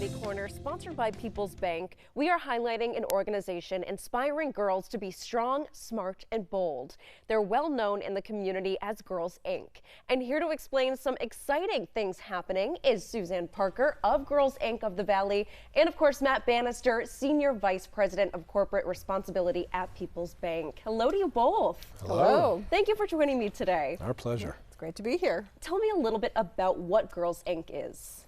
Community Corner, sponsored by PeoplesBank, we are highlighting an organization inspiring girls to be strong, smart, and bold. They're well known in the community as Girls Inc. And here to explain some exciting things happening is Suzanne Parker of Girls Inc. of the Valley, and of course Matt Bannister, Senior Vice President of Corporate Responsibility at PeoplesBank. Hello to you both. Hello. Thank you for joining me today. Our pleasure. It's great to be here. Tell me a little bit about what Girls Inc. is.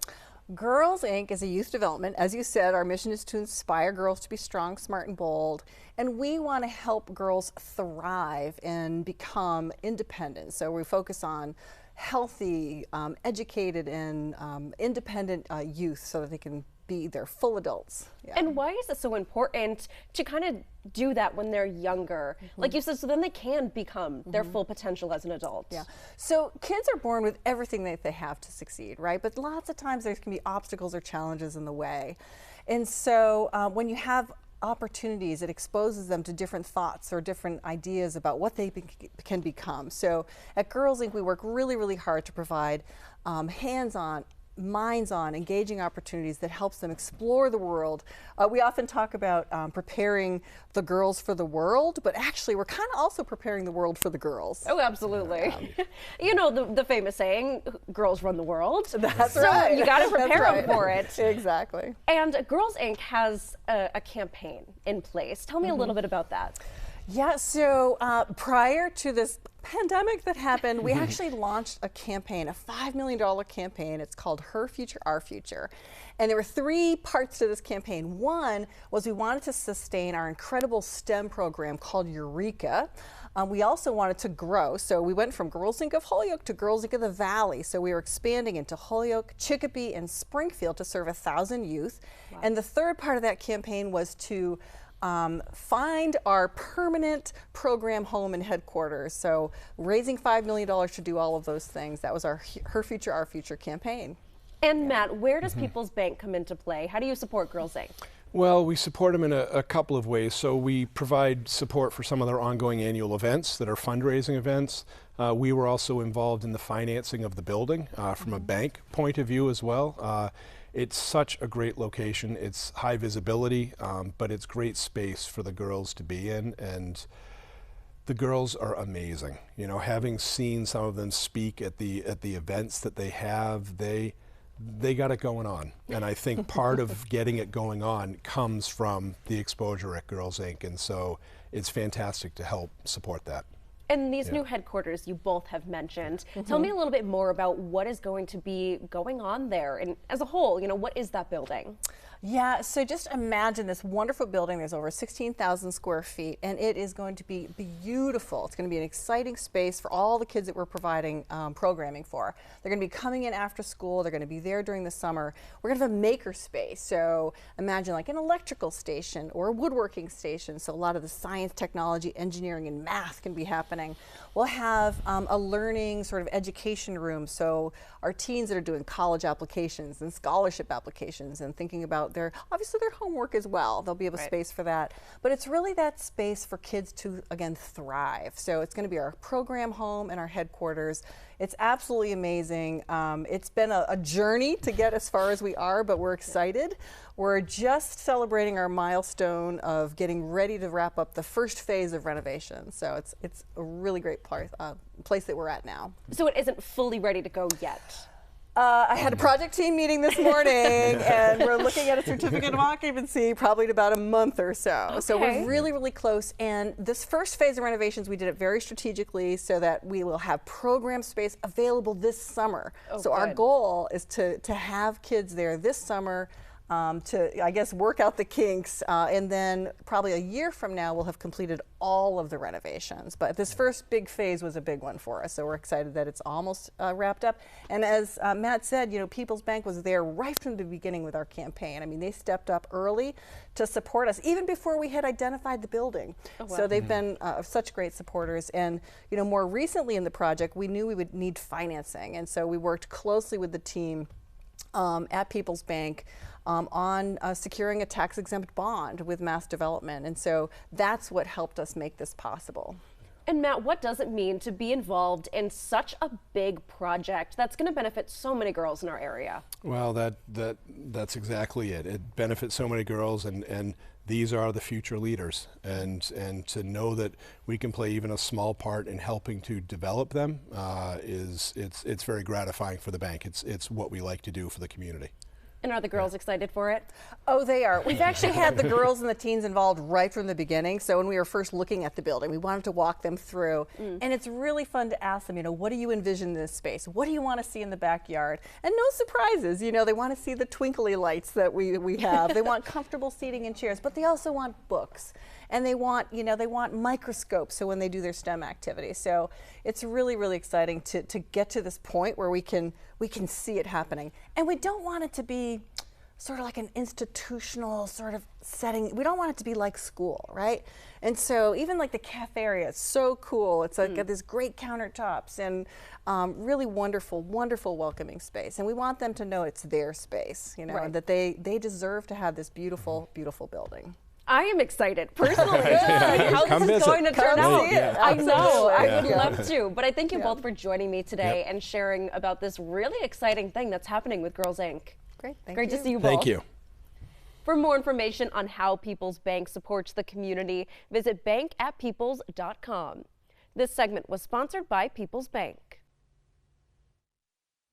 Girls Inc. is a youth development. As you said, our mission is to inspire girls to be strong, smart, and bold. And we want to help girls thrive and become independent. So we focus on healthy, educated, and independent youth so that they can be their full adults. Yeah. And why is it so important to kind of do that when they're younger? Like you said, so then they can become their full potential as an adult. Yeah. So kids are born with everything that they have to succeed, right? But lots of times there can be obstacles or challenges in the way. And so when you have opportunities, it exposes them to different thoughts or different ideas about what they can become. So at Girls Inc. we work really, really hard to provide hands-on, minds-on, engaging opportunities that helps them explore the world. We often talk about preparing the girls for the world, but actually we're kind of also preparing the world for the girls. Oh, absolutely. You know the famous saying, girls run the world. That's so right. You got to prepare them for it. Exactly. And Girls Inc. has a campaign in place. Tell me a little bit about that. Yeah, so prior to this pandemic that happened, we actually launched a campaign, a $5 million campaign. It's called Her Future, Our Future. And there were three parts to this campaign. One was we wanted to sustain our incredible STEM program called Eureka. We also wanted to grow, so we went from Girls Inc. of Holyoke to Girls Inc. of the Valley. So we were expanding into Holyoke, Chicopee, and Springfield to serve 1,000 youth. Wow. And the third part of that campaign was to find our permanent program home and headquarters. So raising $5 million to do all of those things. That was our Her Future, Our Future campaign. And Matt, where does PeoplesBank come into play? How do you support Girls Inc.? Well, we support them in a couple of ways. So we provide support for some of their ongoing annual events that are fundraising events. We were also involved in the financing of the building from a bank point of view as well. It's such a great location. It's high visibility, but it's great space for the girls to be in, and the girls are amazing. You know, having seen some of them speak at the events that they have, they got it going on. And I think part of getting it going on comes from the exposure at Girls Inc. And so it's fantastic to help support that. And these new headquarters you both have mentioned. Tell me a little bit more about what is going to be going on there, and as a whole, you know, what is that building? Yeah, so just imagine this wonderful building. There's over 16,000 square feet, and it is going to be beautiful. It's going to be an exciting space for all the kids that we're providing programming for. They're going to be coming in after school. They're going to be there during the summer. We're going to have a maker space. So imagine like an electrical station or a woodworking station. So a lot of the science, technology, engineering, and math can be happening. We'll have a learning sort of education room. So our teens that are doing college applications and scholarship applications and thinking about obviously their homework as well. There'll be a space for that. But it's really that space for kids to, again, thrive. So it's going to be our program home and our headquarters. It's absolutely amazing. It's been a journey to get as far as we are, but we're excited. We're just celebrating our milestone of getting ready to wrap up the first phase of renovation. So it's a really great place that we're at now. So it isn't fully ready to go yet? I had a project team meeting this morning, and we're looking at a certificate of occupancy probably in about a month or so. Okay. So we're really, really close. And this first phase of renovations, we did it very strategically so that we will have program space available this summer. So our goal is to have kids there this summer to, I guess, work out the kinks, and then probably a year from now we'll have completed all of the renovations. But this first big phase was a big one for us, so we're excited that it's almost wrapped up. And as Matt said, you know, PeoplesBank was there right from the beginning with our campaign. I mean, they stepped up early to support us, even before we had identified the building. Oh, wow. So they've been such great supporters. And, you know, more recently in the project, we knew we would need financing, and so we worked closely with the team at PeoplesBank on securing a tax-exempt bond with Mass Development, and so that's what helped us make this possible. And Matt, what does it mean to be involved in such a big project that's going to benefit so many girls in our area? Well, that's exactly it. It benefits so many girls, and these are the future leaders. And to know that we can play even a small part in helping to develop them it's very gratifying for the bank. It's what we like to do for the community. And are the girls excited for it? Oh, they are. We've actually had the girls and the teens involved right from the beginning. So when we were first looking at the building, we wanted to walk them through. And it's really fun to ask them, what do you envision in this space? What do you want to see in the backyard? And no surprises. They want to see the twinkly lights that we have. They want comfortable seating and chairs, but they also want books. And they want, they want microscopes so when they do their STEM activities. So it's really, really exciting to get to this point where we can see it happening. And we don't want it to be sort of like an institutional sort of setting. We don't want it to be like school, right? And so even like the cafe area is so cool. It's like got these great countertops and really wonderful, wonderful welcoming space. And we want them to know it's their space, Right. and that they deserve to have this beautiful, beautiful building. I am excited personally to see how Come this is visit. going to turn Come out. see it. I know, I Absolutely. would love to. But I thank you Yeah. both for joining me today Yep. and sharing about this really exciting thing that's happening with Girls Inc. Great, thank Great you. to see you both. Thank you. For more information on how Peoples Bank supports the community, visit bank@peoples.com. This segment was sponsored by Peoples Bank.